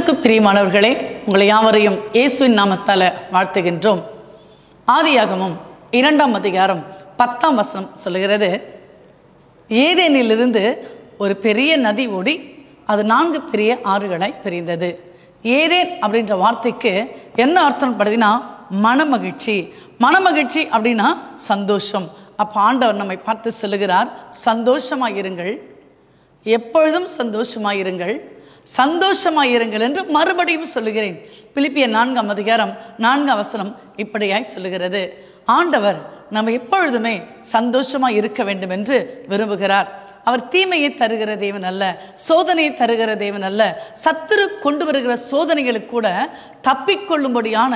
கிறிஸ்துவுக்கு பிரியமானவர்களே, உங்களை யாவரையும் இயேசுவின் நாமத்தால் வாழ்த்துகின்றோம். ஆதியாகமம் 2ஆம் அதிகாரம் 10ஆம் வசனம் சொல்லுகிறது, ஏதேனிலிருந்து ஒரு பெரிய நதி ஓடி அது 4 பெரிய ஆறுகளாய் பிரிந்தது. ஏதேன் அப்படின்ற வார்த்தைக்கு என்ன அர்த்தம் பார்த்தீங்கன்னா மனமகிழ்ச்சி. மனமகிழ்ச்சி அப்படின்னா சந்தோஷம். அப்போ ஆண்டவர் நம்மை பார்த்து சொல்லுகிறார், சந்தோஷமாயிருங்கள், எப்பொழுதும் சந்தோஷமாயிருங்கள், சந்தோஷமாயிருங்கள் என்று மறுபடியும் சொல்லுகிறேன். பிலிப்பியர் 4ஆம் அதிகாரம் 4ஆம் வசனம் இப்படியாய் சொல்லுகிறது, ஆண்டவர் நம்ம எப்பொழுதுமே சந்தோஷமாக இருக்க வேண்டும் என்று விரும்புகிறார். அவர் தீமையை தருகிற தேவன் அல்ல, சோதனையை தருகிற தேவன் அல்ல. சத்துரு கொண்டு வருகிற சோதனைகளுக்கு கூட தப்பிக்கொள்ளும்படியான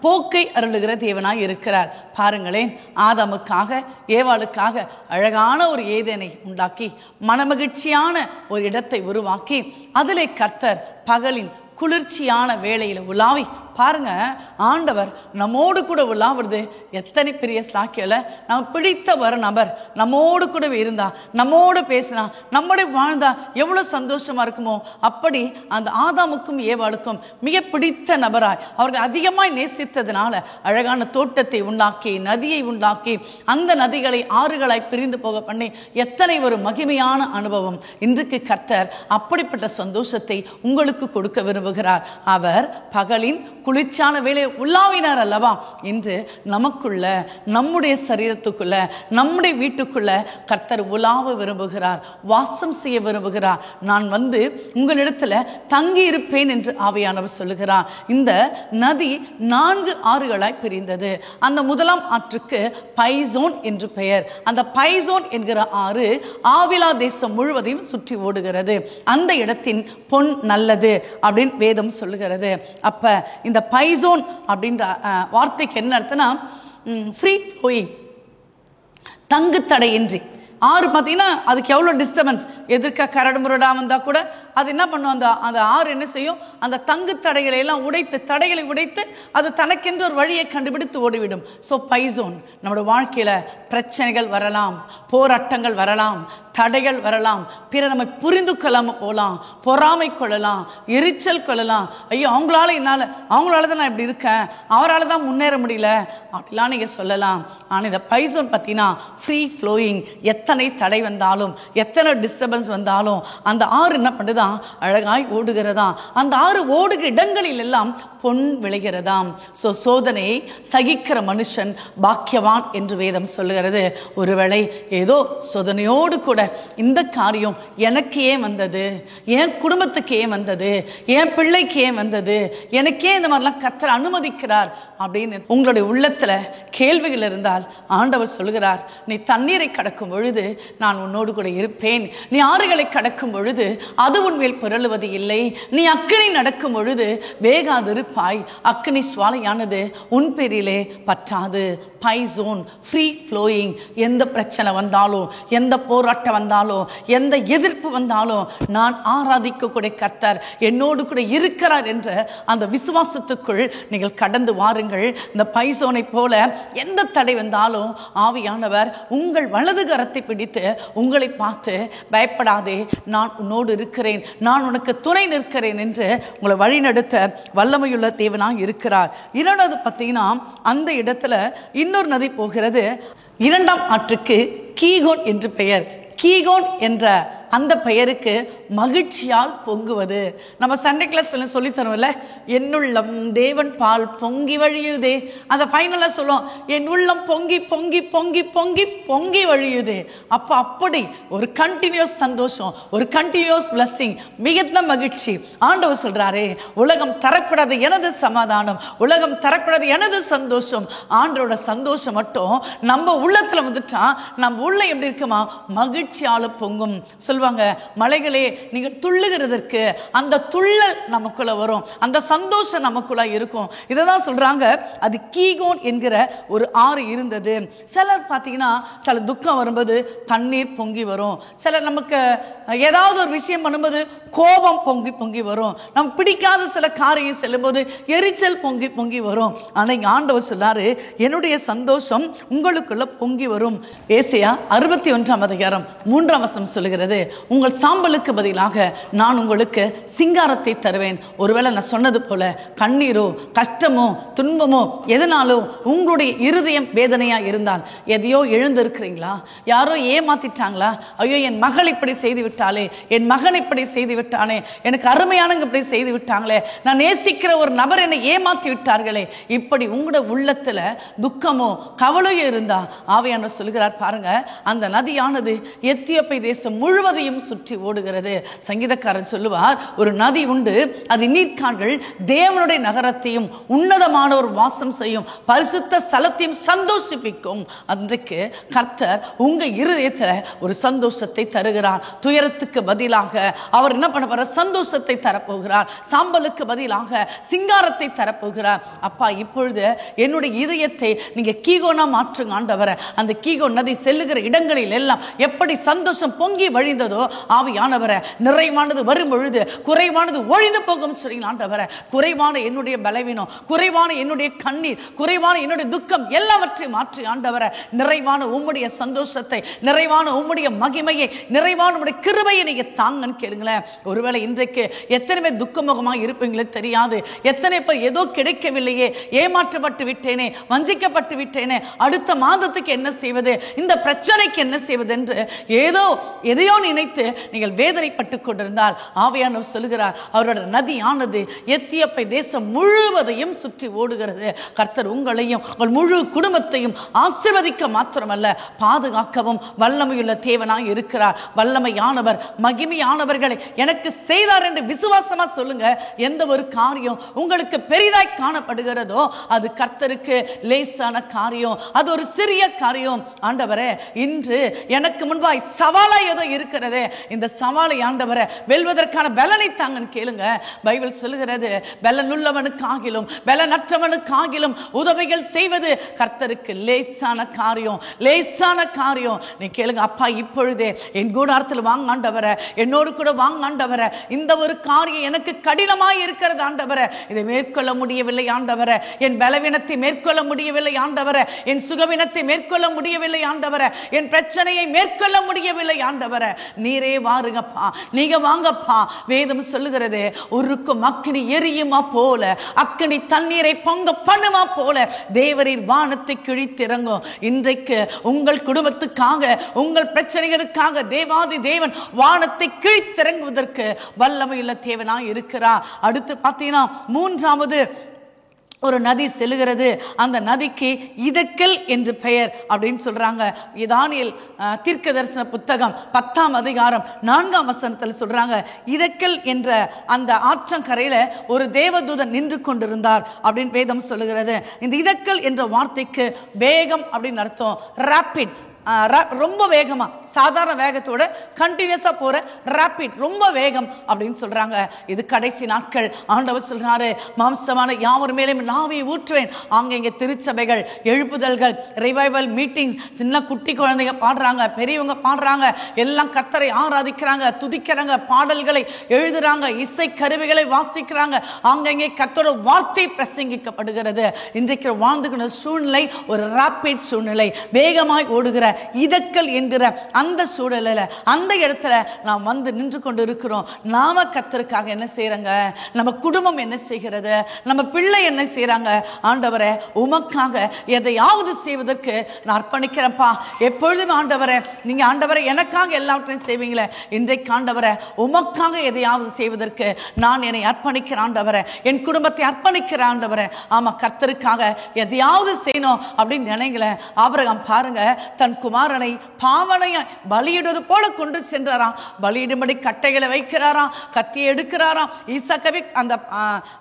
போக்கை அருளுகிற தேவனாய் இருக்கிறார். பாருங்களேன், ஆதாமுக்காக ஏவாளுக்காக அழகான ஒரு ஏதேனை உண்டாக்கி மனமகிழ்ச்சியான ஒரு இடத்தை உருவாக்கி அதிலே கர்த்தர் பகலின் குளிர்ச்சியான வேளையில் உலாவி பாருங்க, ஆண்டவர் நம்மோடு கூட உலாவுறது எத்தனை பெரிய ஸ்லாக்கியல. நம்ம பிடித்த ஒரு நபர் நம்மோடு கூட இருந்தா, நம்மோடு பேசினா, நம்மோட வாழ்ந்தா எவ்வளோ சந்தோஷமா இருக்குமோ. அப்படி அந்த ஆதாமுக்கும் ஏவாளுக்கும் மிக பிடித்த நபராய் அவர்கள் அதிகமாய் நேசித்ததுனால அழகான தோட்டத்தை உண்டாக்கி நதியை உண்டாக்கி அந்த நதிகளை ஆறுகளாய் பிரிந்து போக பண்ணி எத்தனை ஒரு மகிமையான அனுபவம். இன்றைக்கு கர்த்தர் அப்படிப்பட்ட சந்தோஷத்தை உங்களுக்கு கொடுக்க விரும்புகிறார். அவர் பகலின் குளிர்ச்சியான வேலை உள்ளாவினார் அல்லவா. இன்று நமக்குள்ள, நம்முடைய சரீரத்துக்குள்ள, நம்முடைய வீட்டுக்குள்ள கர்த்தர் உலாவ விரும்புகிறார், வாசம் செய்ய விரும்புகிறார். நான் வந்து உங்களிடத்துல தங்கி இருப்பேன் என்று ஆவியானவர் சொல்லுகிறார். இந்த நதி 4 ஆறுகளாய் பிரிந்தது. அந்த முதலாம் ஆற்றுக்கு பைசோன் என்று பெயர். அந்த பைசோன் என்கிற ஆறு ஆவிலா தேசம் முழுவதையும் சுற்றி ஓடுகிறது. அந்த இடத்தின் பொன் நல்லது அப்படின்னு வேதம் சொல்லுகிறது. அப்ப இந்த பைசோன் அப்படின்ற வார்த்தைக்கு என்ன அர்த்தம்னா ஃப்ரீ ஃப்ளோயிங், தங்கு தடையின்றி. ஆறு பார்த்தீங்கன்னா அதுக்கு எவ்வளோ டிஸ்டர்பன்ஸ், எதிர்க்க கரடு முரடா வந்தால் கூட அது என்ன பண்ணும், அந்த ஆறு என்ன செய்யும், அந்த தங்கு தடைகளை எல்லாம் உடைத்து, தடைகளை உடைத்து அது தனக்கென்று ஒரு வழியை கண்டுபிடித்து ஓடிவிடும். ஸோ பைசோன் நம்மளோட வாழ்க்கையில் பிரச்சனைகள் வரலாம், போராட்டங்கள் வரலாம், தடைகள் வரலாம், பிற நம்ம புரிந்து கொள்ளாமல் போகலாம், பொறாமை கொள்ளலாம், எரிச்சல் கொள்ளலாம். ஐயோ அவங்களால தான் நான் இப்படி இருக்கேன், அவரால் தான் முன்னேற முடியல அப்படிலாம் நீங்கள் சொல்லலாம். ஆனால் இந்த பைசோன் பார்த்தீங்கன்னா ஃப்ரீ ஃப்ளோயிங். எத்தனை தடை வந்தாலும், எத்தனை டிஸ்டர்பன்ஸ் வந்தாலும் அந்த ஆறு என்ன பண்ணுதான், அழகாய் ஓடுகிறதாம். அந்த ஆறு ஓடுகிற இடங்களில் எல்லாம் பொன் விளைகிறதாம். ஸோ சோதனையை சகிக்கிற மனுஷன் பாக்கியவான் என்று வேதம் சொல்லுகிறது. ஒருவேளை ஏதோ சோதனையோடு கூட இந்த காரியம் எனக்கு ஏன் வந்தது, என் குடும்பத்துக்கு ஏன் வந்தது, என் பிள்ளைக்கு ஏன் வந்தது, எனக்கே இந்த மாதிரிலாம் கர்த்தர் அனுமதிக்கிறார் அப்படின்னு உங்களுடைய உள்ளத்துல கேள்விகள் இருந்தால் ஆண்டவர் சொல்லுகிறார், நீ தண்ணீரை கடக்கும் பொழுது நான் உன்னோடு கூட இருப்பேன், நீ ஆறுகளை கடக்கும் பொழுது அது உன்மேல் புரளுவது இல்லை, நீ அக்கினி நடக்கும் பொழுது வேகாதிருப்பாய், அக்கினி சுவாலையானது உன் பேரிலே பற்றாது. பைசோன், ஃப்ரீ ஃப்ளோயிங். எந்த பிரச்சனை வந்தாலும், எந்த போராட்டம் வந்தாலும், எந்த எதிர்ப்பு வந்தாலும் நான் ஆராதிக்கக்கூடிய கர்த்தர் என்னோடு கூட இருக்கிறார் என்ற அந்த விசுவாசத்துக்குள் நீங்கள் கடந்து வாருங்கள். இந்த பைசோனை போல எந்த தடை வந்தாலும் ஆவியானவர் உங்கள் வலது கரத்தை பிடித்து உங்களை பார்த்து, பயப்படாதே, நான் உன்னோடு இருக்கிறேன், நான் உனக்கு துணை நிற்கிறேன் என்று உங்களை வழிநடத்த வல்லமையுள்ள தேவனாக இருக்கிறார். இரண்டாவது பார்த்தீங்கன்னா அந்த இடத்துல இன்னொரு நதி போகிறது. 2ஆம் ஆற்றுக்கு கீகோன் என்று பெயர். கீகோன் என்ற அந்த பெயருக்கு மகிழ்ச்சியால் பொங்குவது. நம்ம சண்டே கிளாஸ் சொல்லி தருவோம்ல, என்னுள்ளம் தேவன் பால் பொங்கி வழியுதே. அதை ஃபைனலாக சொல்லுவோம், என் உள்ளம் பொங்கி பொங்கி பொங்கி பொங்கி பொங்கி வழியுதே. அப்போ அப்படி ஒரு கண்டினியூஸ் சந்தோஷம், ஒரு கண்டினியூஸ் பிளஸ்ஸிங், மிகுந்த மகிழ்ச்சி. ஆண்டவர் சொல்றாரே, உலகம் தரப்படாத எனது சமாதானம், உலகம் தரப்படாத எனது சந்தோஷம். ஆண்டவரோட சந்தோஷம் மட்டும் நம்ம உள்ளத்துல வந்துட்டா நம்ம உள்ள எப்படி இருக்குமா, மகிழ்ச்சியால பொங்கும். சொல்லுவாங்க, மலைகளே நீங்கள் துள்ளுகிறதற்கு அந்த துள்ளல் நமக்குள்ள வரும், அந்த சந்தோஷம் நமக்குள்ள இருக்கும். இதை தான் சொல்றாங்க, அது கீகோன் என்கிற ஒரு ஆறு இருந்தது. சிலர் பார்த்தீங்கன்னா சில துக்கம் வரும்போது தண்ணீர் பொங்கி வரும், சிலர் நமக்கு ஏதாவது ஒரு விஷயம் பண்ணும்போது கோபம் பொங்கி பொங்கி வரும், நமக்கு பிடிக்காத சில காரியம் செல்லும்போது எரிச்சல் பொங்கி பொங்கி வரும். ஆனால் இங்கே ஆண்டவர் சொல்லாரு, என்னுடைய சந்தோஷம் உங்களுக்குள்ள பொங்கி வரும். ஏசாயா 61ஆம் அதிகாரம் 3ஆம் வசனம் சொல்லுகிறது, உங்கள் சாம்பலுக்கு பதிலாக நான் உங்களுக்கு சிங்காரத்தை தருவேன். ஒருவேளை நான் சொன்னது போல கண்ணீரோ கஷ்டமோ துன்பமோ எதனாலோ உங்களுடைய இருதயம் வேதனையா இருந்தால், எதையோ எழுந்திருக்கிறீங்களா, யாரோ ஏமாத்திட்டாங்களா, ஐயோ என் மகள் இப்படி செய்து விட்டாளே, என் மகன் இப்படி செய்து விட்டானே, எனக்கு அருமையானங்க இப்படி செய்து விட்டாங்களே, நான் நேசிக்கிற ஒரு நபர் என்னை ஏமாற்றி விட்டார்களே, இப்படி உங்களோட உள்ளத்துல துக்கமோ கவலையோ இருந்தா ஆவியானவர் சொல்கிறார் பாருங்க, அந்த நதியானது எத்தியோப்பிய தேசம் முழுவதையும் சுற்றி ஓடுகிறது. சங்கீதக்காரன் சொல்லுவார், ஒரு நதி உண்டு, அது நீர்க்கால்கள் தேவனுடைய நகரத்தையும் உன்னதமான ஒரு வாசம் செய்யும் பரிசுத்த ஸ்தலத்தையும் சந்தோஷிப்பிக்கும். அன்றைக்கு கர்த்தர் உங்க இருதயத்துல ஒரு சந்தோஷத்தை தருகிறார். துயரத்துக்கு பதிலாக அவர் என்ன பண்ண போறார்? சந்தோஷத்தை தரப்போகிறார். சாம்பலுக்கு பதிலாக சிங்காரத்தை தரப்போகிறார். அப்பா, இப்பொழுது என்னுடைய இதயத்தை நீங்க கீகோனா மாற்றுங்க ஆண்டவரே. அந்த கீகோன் நதி செல்லுகிற இடங்களில் எல்லாம் எப்படி சந்தோஷம் பொங்கி வழிந்ததோ ஆவியானவரே, நிறைவானது வரும் பொழுது குறைவானது ஒழிந்து போகும் சொல்லுங்க ஆண்டவரே. குறைவான என்னுடைய பலவீனம், குறைவான என்னுடைய கண்ணீர், குறைவான என்னுடைய துக்கம் எல்லாவற்றையும் மாற்றி ஆண்டவரே, நிறைவான உம்முடைய சந்தோஷத்தை, நிறைவான உம்முடைய மகிமையை, நிறைவான உம்முடைய கிருபையை நீங்க தாங்கன்னு கேளுங்களேன். ஒருவேளை இன்றைக்கு எத்தனை பேர் துக்கமுகமாக இருப்பீங்களே தெரியாது. எத்தனை பேர் ஏதோ கிடைக்கவில்லையே, ஏமாற்றப்பட்டு விட்டேனே, வஞ்சிக்கப்பட்டு விட்டேனே, அடுத்த மாதத்துக்கு என்ன செய்வது, இந்த பிரச்சனைக்கு என்ன செய்வது என்று ஏதோ எதையோ நினைத்து நீங்கள் வேதனைப்பட்டு கொண்டிருந்தால் ஆவியானவர் சொல்லுகிறார், அவரோட நதியானது எத்தியோப்பிய தேசம் முழுவதையும் சுற்றி ஓடுகிறது. கர்த்தர் உங்களையும் உங்கள் முழு குடும்பத்தையும் ஆசீர்வதிக்க மாத்திரமல்ல, பாதுகாக்கவும் வல்லமையுள்ள தேவனாய் இருக்கிறார். வல்லமையானவர் மகிமையானவர்களை எனக்கு செய்தார் என்று விசுவாசமா சொல்லுங்க. எந்த ஒரு காரியம் உங்களுக்கு பெரிதாய் காணப்படுகிறதோ அது கர்த்தருக்கு லேசான காரியம், அது ஒரு சிறிய காரியம். ஆண்டவரே, இன்று எனக்கு முன்பாய் சவாலாய் ஏதோ இருக்கிறதே, இந்த சவாலை ஆண்டவரே வெல்வதற்கான பலனை தாங்கன்னு கேளுங்க. பைபிள் சொல்லுகிறது, பலனுள்ளவனுக்காகிலும் பலனற்றவனுக்காகிலும் உதவிகள் செய்வது கர்த்தருக்கு லேசான காரியம், லேசான காரியம். நீ கேளுங்க, அப்பா இப்பொழுதே என் கூடாரத்தில் வாங்க ஆண்டவரே, என்னோடு கூட வாங்க ஆண்டவரே. இந்த ஒரு காரியம் எனக்கு கடினமாய் இருக்கிறது ஆண்டவரே, இதை மேற்கொள்ள முடியவில்லை ஆண்டவரே, என் பலவீனத்தை மேற்கொள்ள முடியவில்லை ஆண்டவரே, என் சுகவீனத்தை மேற்கொள்ள முடியவில்லை ஆண்டவரே, என் பிரச்சனையை மேற்கொள்ள முடியவில்லை ஆண்டவரே, நீரே வாருங்கப்பா, நீங்க வாங்கப்பா. வேதம் சொல்லுகிறது, ஒருக்கும் அக்கினி எரியுமா போல, அக்கினி தண்ணீரை பொங்க பண்ணுமா போல தேவரின் வானத்தை கிழித்திறங்கும். இன்றைக்கு உங்கள் குடும்பத்துக்காக, உங்கள் பிரச்சனைகளுக்காக தேவாதி தேவன் வானத்தை கிழித்திறங்குவதற்கு வல்லமையுள்ள தேவனாய் இருக்கிறார். அடுத்து பார்த்தீங்கன்னா மூன்றாவது ஒரு நதி செல்லுகிறது. அந்த நதிக்கு இதக்கல் என்று பெயர் அப்படின்னு சொல்றாங்க. தானியேல் தீர்க்க தரிசன புத்தகம் 10ஆம் அதிகாரம் 4ஆம் வசனத்தில் சொல்றாங்க, இதக்கல் என்ற அந்த ஆற்றங்கரையில ஒரு தேவதூதன் நின்று கொண்டிருந்தார் அப்படின்னு வேதம் சொல்லுகிறது. இந்த இதக்கல் என்ற வார்த்தைக்கு வேகம் அப்படின்னு அர்த்தம். ராபிட், ரொம்ப வேகமா, சாதாரண வேகத்தோட கண்டினியூஸா போற ராபிட், ரொம்ப வேகம் அப்படின்னு சொல்றாங்க. இது கடைசி நாட்கள். ஆண்டவர் சொல்றாரு, மாம்சமான யாவர் மேலும் நாவை ஊற்றுவேன். அங்க திருச்சபைகள், எழுப்புதல்கள், ரிவைவல் மீட்டிங்ஸ், சின்ன குட்டி குழந்தைங்க பாடுறாங்க, பெரியவங்க பாடுறாங்க, எல்லாம் கர்த்தரை ஆராதிக்கிறாங்க, துதிக்கிறாங்க, பாடல்களை எழுதுறாங்க, இசை கருவிகளை வாசிக்கிறாங்க. அங்கே கர்த்தரோட வார்த்தை பிரசங்கிக்கப்படுகிறது. இன்றைக்கு வாழ்ந்துகிற சூழ்நிலை ஒரு ராபிட் சூழ்நிலை, வேகமாய் ஓடுகிற இதக்கல் என்கிற அந்த சூழலில், அந்த இடத்துல நாம் வந்து நின்று கொண்டு இருக்கிறோம். நாம கர்த்தருக்காக என்ன செய்யறங்க, நம்ம குடும்பம் என்ன செய்கிறது, நம்ம பிள்ளை என்ன செய்யறாங்க. ஆண்டவரே, உமக்காக எதையாவது செய்வதற்கு நான் அர்ப்பணிக்கிறேன்ப்பா. எப்பொழுதும் ஆண்டவரே, நீங்க ஆண்டவரை எனக்காக எல்லாவற்றையும் செய்வீங்களே, இன்றைக்கு ஆண்டவரை உமக்காக எதையாவது செய்வதற்கு நான் என்னை அர்ப்பணிக்கிறேன் ஆண்டவரை, என் குடும்பத்தை அர்ப்பணிக்கிறேன் ஆண்டவரை. ஆமா, கர்த்தருக்காக எதையாவது செய்யணும் அப்படின்னு நினைங்களேன். ஆபிரகாம் பாருங்க, தன் குமாரனை பாவனையாய் பலியிடுவது போல கொண்டு சென்றாராம். பலியிடும்படி கட்டைகளை வைக்கிறாராம், கத்தியை எடுக்கிறாராம், ஈசாக்கை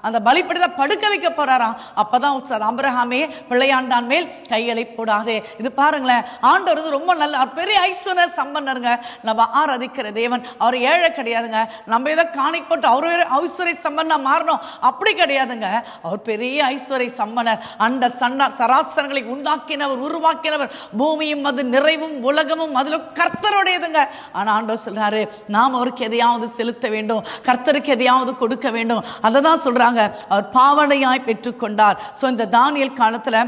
அந்த பலிப்படத்தை படுக்க வைக்க போறாராம். அப்பதான் ஆபிரகாமே, பிள்ளையாண்டான் மேல் கைகளை போடாதே. இது பாருங்களேன், ஆண்டவர் ரொம்ப நல்ல பெரிய ஐஸ்வர்ய சம்பன்னருங்க. நம்ம ஆராதிக்கிற தேவன் அவர் ஏழை கிடையாதுங்க. நம்ம ஏதோ காணி போட்டு அவர் ஐஸ்வர்ய சம்பன்னா மாறணும் அப்படி கிடையாதுங்க. அவர் பெரிய ஐஸ்வர்ய சம்பனர். அந்த சராசரங்களை உண்டாக்கினவர், உருவாக்கினவர். பூமியும் அது நிறைவும் உலகமும் அதுல கர்த்தருடையதுங்க. ஆனா ஆண்டவர் சொல்றாரு, நாம் அவருக்கு எதையாவது செலுத்த வேண்டும், கர்த்தருக்கு எதையாவது கொடுக்க வேண்டும். அதை தான் சொல்றாங்க, அவர் பாவனையாய் பெற்றுக்கொண்டார். சோ இந்த தானியேல் காலத்துல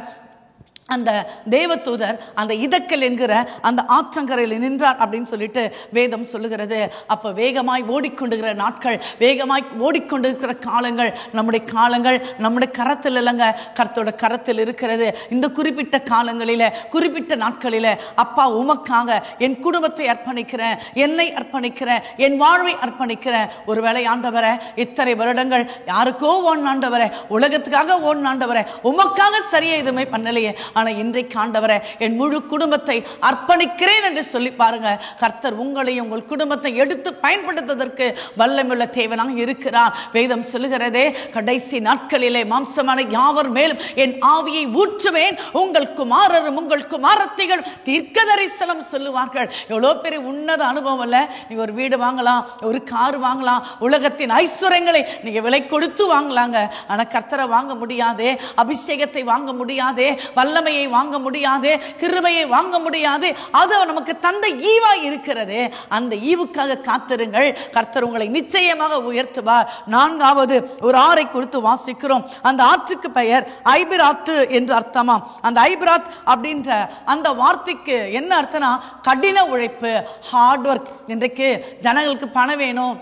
அந்த தேவதூதர் அந்த இதக்கல் என்கிற அந்த ஆற்றங்கரையில் நின்றார் அப்படின்னு சொல்லிட்டு வேதம் சொல்லுகிறது. அப்போ வேகமாய் ஓடிக்கொண்டிருக்கிற நாட்கள், வேகமாய் ஓடிக்கொண்டிருக்கிற காலங்கள், நம்முடைய காலங்கள் நம்முடைய கரத்தில் இல்லைங்க, கர்த்தரோட கரத்தில் இருக்கிறது. இந்த குறிப்பிட்ட காலங்களில், குறிப்பிட்ட நாட்களில் அப்பா உமக்காக என் குடும்பத்தை அர்ப்பணிக்கிறேன், என்னை அர்ப்பணிக்கிறேன், என் வாழ்வை அர்ப்பணிக்கிறேன். ஒருவேளை ஆண்டவரே இத்தனை வருடங்கள் யாருக்கோ ஆண்டவரே, உலகத்துக்காக ஆண்டவரே, உமக்காக சரியா எதுவுமே பண்ணலையே, ஆனால் இன்றைக்கு ஆண்டவரே என் முழு குடும்பத்தை அர்ப்பணிக்கிறேன் என்று சொல்லி பாருங்க. கர்த்தர் உங்களையும் உங்கள் குடும்பத்தை எடுத்து பயன்படுத்துவதற்கு வல்லமையுள்ள தேவனாக இருக்கிறார். வேதம் சொல்லுகிறதே, கடைசி நாட்களிலே மாம்சமான யாவர் மேலும் என் ஆவியை ஊற்றுவேன், உங்கள் குமாரரும் உங்கள் குமாரத்திகள் தீர்க்க தரிசனம் சொல்லுவார்கள். எவ்வளோ பெரிய உன்னத அனுபவம் இல்ல? நீங்க ஒரு வீடு வாங்கலாம், ஒரு கார் வாங்கலாம், உலகத்தின் ஐஸ்வர்யங்களை நீங்க விலை கொடுத்து வாங்கலாங்க. ஆனா கர்த்தரை வாங்க முடியாதே, அபிஷேகத்தை வாங்க முடியாதே, வல்லமையை வாங்க முடியாது, கிருபையை வாங்க முடியாது. அது நமக்கு தந்த ஈவா இருக்கிறது. அந்த ஈவுக்காக காத்திருங்கள், கர்த்தர் உங்களை நிச்சயமாக உயர்த்துவார். நான்காவது ஒரு ஆறை குறித்து வாசிக்கிறோம். அந்த ஆற்றுக்கு பெயர் ஐபிராத்து என்று அர்த்தமாம். அந்த ஐபிராத் அப்படின்ற அந்த வார்த்தைக்கு என்ன அர்த்தம்னா கடின உழைப்பு, ஹார்ட் ஒர்க். இன்றைக்கு ஜனங்களுக்கு பணம் வேணும்,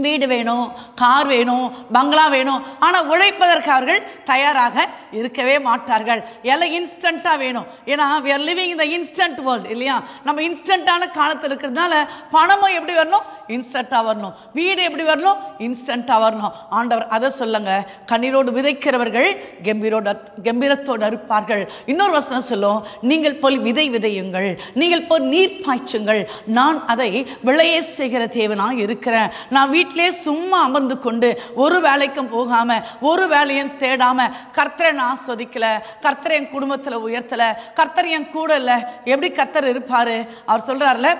வீடு வேணும், கார் வேணும், பங்களா வேணும், ஆனால் உழைப்பதற்கு அவர்கள் தயாராக இருக்கவே மாட்டார்கள். எல்லாம் இன்ஸ்டண்ட்டாக வேணும். ஏன்னா we are living in the instant world இல்லையா? நம்ம இன்ஸ்டண்ட்டான காலத்தில் இருக்கிறதுனால பணமும் எப்படி வரணும்? இன்ஸ்டண்ட்டாக வரணும். வீடு எப்படி வரணும்? இன்ஸ்டண்ட்டாக வரணும். ஆண்டவர் அதை சொல்லுங்க, கண்ணீரோடு விதைக்கிறவர்கள் கம்பீரத்தோடு அறுப்பார்கள். இன்னொரு வசனம் சொல்லும், நீங்கள் போல் விதை விதையுங்கள், நீங்கள் போல் நீர் பாய்ச்சுங்கள், நான் அதை விளைய செய்கிற தேவனாக இருக்கிறேன். நான் வீட்டிலே சும்மா அமர்ந்து கொண்டு ஒரு வேலைக்கும் போகாம, ஒரு வேலையும் தேடாம, கர்த்தரை நான் ஆஸ்வதிக்கல, கர்த்தரை என் குடும்பத்தில் உயர்த்தல, கர்த்தர் என் கூட இல்லை, எப்படி கர்த்தர் இருப்பாரு? அவர் சொல்றாருல,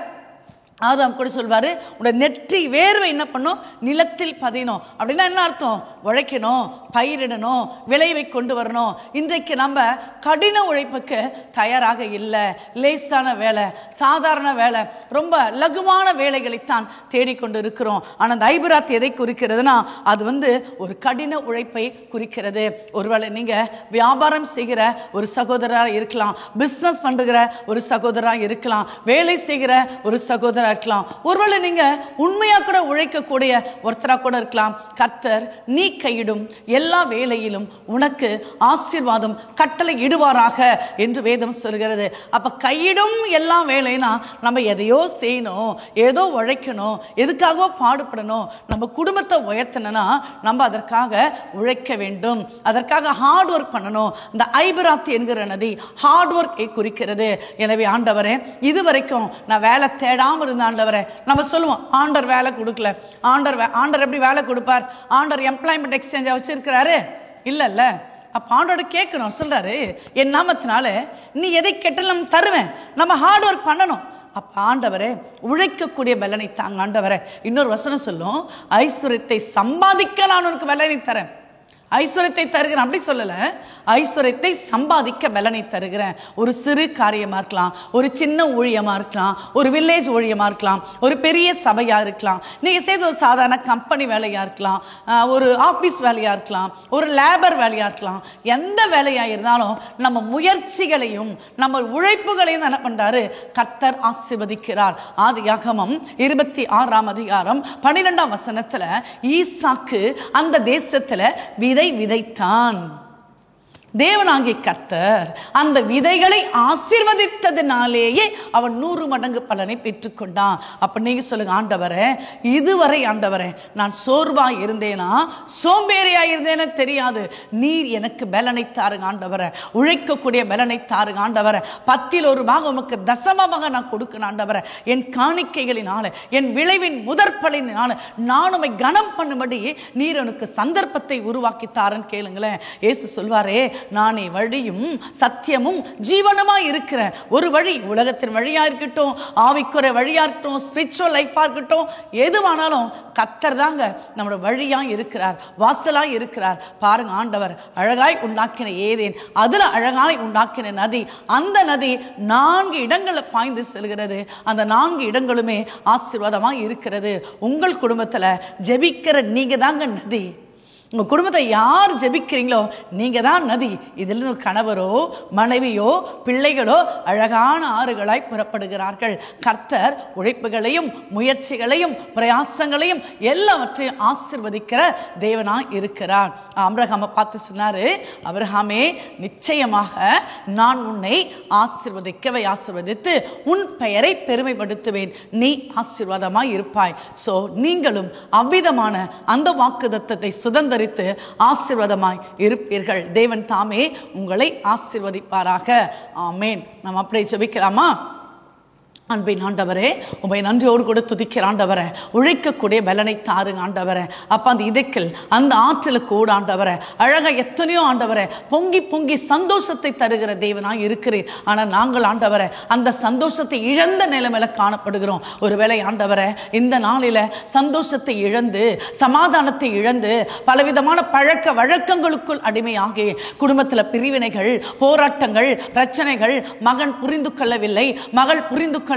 ஆதாம் கூட சொல்வாரு, உடைய நெற்றி வேர்வை என்ன பண்ணும்? நிலத்தில் பதியணும். அப்படின்னா என்ன அர்த்தம்? உழைக்கணும், பயிரிடணும், விளைவை கொண்டு வரணும். இன்றைக்கு நம்ம கடின உழைப்புக்கு தயாராக இல்லை. லேசான வேலை, சாதாரண வேலை, ரொம்ப லகுவான வேலைகளைத்தான் தேடிக்கொண்டு இருக்கிறோம். ஆனால் அந்த ஐபிராத் எதை குறிக்கிறதுனா அது ஒரு கடின உழைப்பை குறிக்கிறது. ஒருவேளை நீங்க வியாபாரம் செய்கிற ஒரு சகோதரராக இருக்கலாம், பிசினஸ் பண்ணுகிற ஒரு சகோதரராக இருக்கலாம், வேலை செய்கிற ஒரு சகோதரர் இருக்கலாம், ஒருவேளை நீங்க உண்மையா கூட உழைக்கக்கூடிய ஒருத்தரா கூட இருக்கலாம். கர்த்தர் நீ கையிடும் எல்லா வேலையிலும் உனக்கு ஆசீர்வாதம் கட்டளை இடுவாராக என்று வேதம் சொல்கிறது. அப்ப கையிடும் எல்லா வேலைனா நம்ம எதையோ செய்யணும், ஏதோ உழைக்கணும், எதுக்காகவோ பாடுபடணும். நம்ம குடும்பத்தை உயர்த்தணும்னா நம்ம அதற்காக உழைக்க வேண்டும், அதற்காக ஹார்ட் ஒர்க் பண்ணணும். இந்த ஐபிராத் என்கிற நதி ஹார்ட் ஒர்க்கை குறிக்கிறது. எனவே ஆண்டவரே, இதுவரைக்கும் நான் வேலை தேடாம ஆண்டவரே, நம்ம சொல்லுவோம் ஆண்டவர் வேலை கொடுக்கல, ஆண்டவர் எப்படி வேலை கொடுப்பார்? ஆண்டவர் எம்ப்ளாய்மெண்ட் எக்ஸ்சேஞ்ச் வச்சிருக்கிறாரு இல்ல. அப்ப ஆண்டோட கேட்கணும், சொல்றாரு என் நாமத்தினால நீ எதை கேட்டாலும் தருவேன். நம்ம ஹார்ட் ஒர்க் பண்ணணும். அப்ப ஆண்டவரே உழைக்கக்கூடிய பலனை தாங்க ஆண்டவரே. இன்னொரு வசனம் சொல்லும், ஐஸ்வர்யத்தை சம்பாதிக்க நான் உனக்கு பலனை தரேன். ஐஸ்வர்யத்தை தருகிறேன் அப்படி சொல்லல, ஐஸ்வர்யத்தை சம்பாதிக்க பலனை தருகிறேன். ஒரு சிறு காரியமா இருக்கலாம், ஒரு சின்ன ஊழியமா இருக்கலாம், ஒரு வில்லேஜ் ஊழியமா இருக்கலாம், ஒரு பெரிய சபையா இருக்கலாம், நீங்க செய்த ஒரு சாதாரண கம்பெனி வேலையா இருக்கலாம், ஒரு ஆபீஸ் வேலையா இருக்கலாம், ஒரு லேபர் வேலையா இருக்கலாம். எந்த வேலையா இருந்தாலும் நம்ம முயற்சிகளையும் நம்ம உழைப்புகளையும் என்ன பண்றாரு? கர்த்தர் ஆசீர்வதிக்கிறார். ஆதியாகமம் 26ஆம் அதிகாரம் 12ஆம் வசனத்துல ஈசாக்கு அந்த தேசத்துல விதைத்தான். தேவனாகிய கர்த்தர் அந்த விதைகளை ஆசீர்வதித்ததினாலேயே அவன் 100 மடங்கு பலனை பெற்றுக்கொண்டான். அப்ப நீங்க சொல்லுங்க, ஆண்டவரே இதுவரை ஆண்டவரே நான் சோர்வா இருந்தேனா, சோம்பேறியா இருந்தேன்னு தெரியாது, நீர் எனக்கு பலனை தாருங்க ஆண்டவரே, உழைக்கக்கூடிய பலனை தாருங்க ஆண்டவரே, 10ல் 1 பாகம் உமக்கு தசமமாக நான் கொடுக்கணும் ஆண்டவரே. என் காணிக்கைகளினால, என் விளைவின் முதற்பலினால நான் உம்மை கனம் பண்ணும்படி நீர் எனக்கு சந்தர்ப்பத்தை உருவாக்கி தாரன்னு கேளுங்களேன். இயேசு சொல்வாரே, நானே வழியும் சத்தியமும் ஜீவனுமா இருக்கிற ஒரு வழி. உலகத்தின் வழியா இருக்கட்டும், ஆவிக்குற வழியா இருக்கட்டும், ஸ்பிரிச்சுவல் லைஃபா இருக்கட்டும், எதுவானாலும் கர்த்தர் தாங்க நம்மளோட வழியா இருக்கிறார், வாசலா இருக்கிறார். பாருங்க, ஆண்டவர் அழகாய் உண்டாக்கின ஏதேன், அதுல அழகாய் உண்டாக்கின நதி, அந்த நதி 4 இடங்கள்ல பாய்ந்து செல்கிறது. அந்த 4 இடங்களுமே ஆசீர்வாதமா இருக்கிறது. உங்கள் குடும்பத்துல ஜெபிக்கிற நீங்க தாங்க நதி. உங்கள் குடும்பத்தை யார் ஜெபிக்கிறீங்களோ நீங்கள் தான் நதி. இதில் கணவரோ மனைவியோ பிள்ளைகளோ அழகான ஆறுகளாய் புறப்படுகிறார்கள். கர்த்தர் உழைப்புகளையும் முயற்சிகளையும் பிரயாசங்களையும் எல்லாவற்றையும் ஆசீர்வதிக்கிற தேவனாய் இருக்கிறார். ஆபிரகாமை பார்த்து சொன்னாரு, ஆபிரகாமே, நிச்சயமாக நான் உன்னை ஆசீர்வதித்து உன் பெயரை பெருமைப்படுத்துவேன், நீ ஆசீர்வாதமாய் இருப்பாய். சோ நீங்களும் அவ்விதமான அந்த வாக்குத்தத்தத்தை சுதந்தரித்து ஆசீர்வாதமாய் இருப்பீர்கள். தேவன் தாமே உங்களை ஆசீர்வதிப்பாராக. ஆமேன். நாம் அப்படியே ஜெபிக்கலாமா? அன்பின் ஆண்டவரே, உம்மை நன்றியோடு கூட துதிக்கிற ஆண்டவரே, உழைக்கக்கூடிய பலனை தாருங்க ஆண்டவரே. அப்ப அந்த இதைக்கில் அந்த ஆற்றலுக்கு கூட ஆண்டவரே, அழகா எத்தனையோ ஆண்டவரே பொங்கி பொங்கி சந்தோஷத்தை தருகிற தேவனாய் இருக்கிறீர். ஆனால் நாங்கள் ஆண்டவரே அந்த சந்தோஷத்தை இழந்த நிலைமையில காணப்படுகிறோம். ஒருவேளை ஆண்டவரே இந்த நாளில சந்தோஷத்தை இழந்து சமாதானத்தை இழந்து பலவிதமான பழக்க வழக்கங்களுக்குள் அடிமையாகி குடும்பத்தில் பிரிவினைகள், போராட்டங்கள், பிரச்சனைகள், மகன் புரிந்து கொள்ளவில்லை, மகள் புரிந்து கொள்ளவில்லை,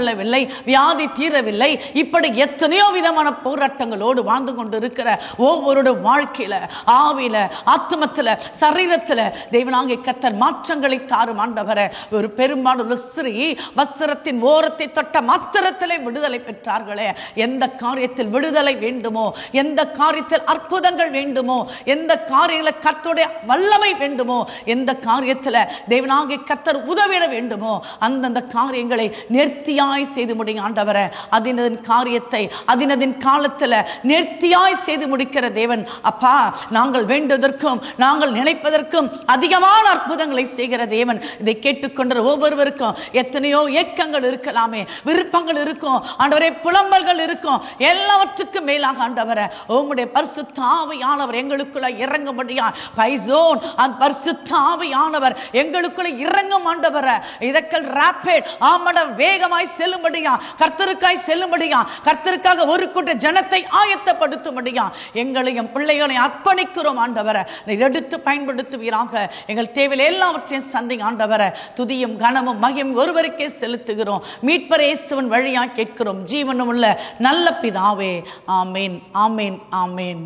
வியாதி தீரவில்லை, இப்படி எத்தனையோ விதமான போராட்டங்களோடு வாழ்ந்து கொண்டிருக்கிற ஒவ்வொரு வாழ்க்கையில, ஆவில, ஆத்மத்துல, சரீரத்துல தேவனாகிய கர்த்தர் மாற்றங்களை தாரும் ஆண்டவரே. ஒரு பெரும்பாலான ஸ்திரீ வஸ்திரத்தின் ஓரத்தை தொட்ட மாத்திரத்திலே விடுதலை பெற்றார்களே. எந்த காரியத்தில் விடுதலை வேண்டுமோ, எந்த காரியத்தில் அற்புதங்கள் வேண்டுமோ, எந்த காரியத்தில் கர்த்தருடைய வல்லமை வேண்டுமோ, எந்த காரியத்தில் தேவனாகிய கர்த்தர் உதவிட வேண்டுமோ அந்தந்த காரியங்களை நேர்த்தியாய் செய்து முடிங்க ஆண்டவரே. அதினதின் காரியத்தை அதினதின் காலத்தில் நேர்த்தியாய் செய்து முடிக்கிற தேவன் அப்பா, நாங்கள் வேண்டுவதற்கும் நாங்கள் நினைப்பதற்கும் அதிகமான அற்புதங்களை செய்கிற தேவன். இதை கேட்டுக்கொண்ட ஒவ்வொருவருக்கும் எத்தனையோ ஏக்கங்கள் இருக்கலாமே, விருப்பங்கள் இருக்கும் ஆண்டவரே, புலம்பல்கள் இருக்கும். எல்லாவற்றுக்கும் மேலாக ஆண்டவரே உம்முடைய பரிசுத்த ஆவியானவர் எங்களுக்குள்ள இறங்கும்படியா பைசோன் அந்த பரிசுத்த ஆவியானவர் எங்களுக்குள்ள இறங்கும் ஆண்டவரே. இதற்கள் ராபிட் ஆமட வேகமாய் செல்லும்படியா, கர்த்தருக்காய் செல்லும்படியா, கர்த்தருக்காக ஒரு கூட்ட ஜனத்தை ஆயத்தப்படுத்தும்படியா எங்களையும் பிள்ளைகளையும் அர்ப்பணிக்கிறோம் ஆண்டவரை. எடுத்து பயன்படுத்துவீராக. எங்கள் தேவையில் எல்லாவற்றையும் சந்திங்க ஆண்டவரை. துதியும் கனமும் மகியும் ஒருவருக்கே செலுத்துகிறோம். மீட்பர் இயேசுவின் வழியாக கேட்கிறோம் ஜீவனும் உள்ள நல்ல பிதாவே. ஆமேன், ஆமேன், ஆமேன்.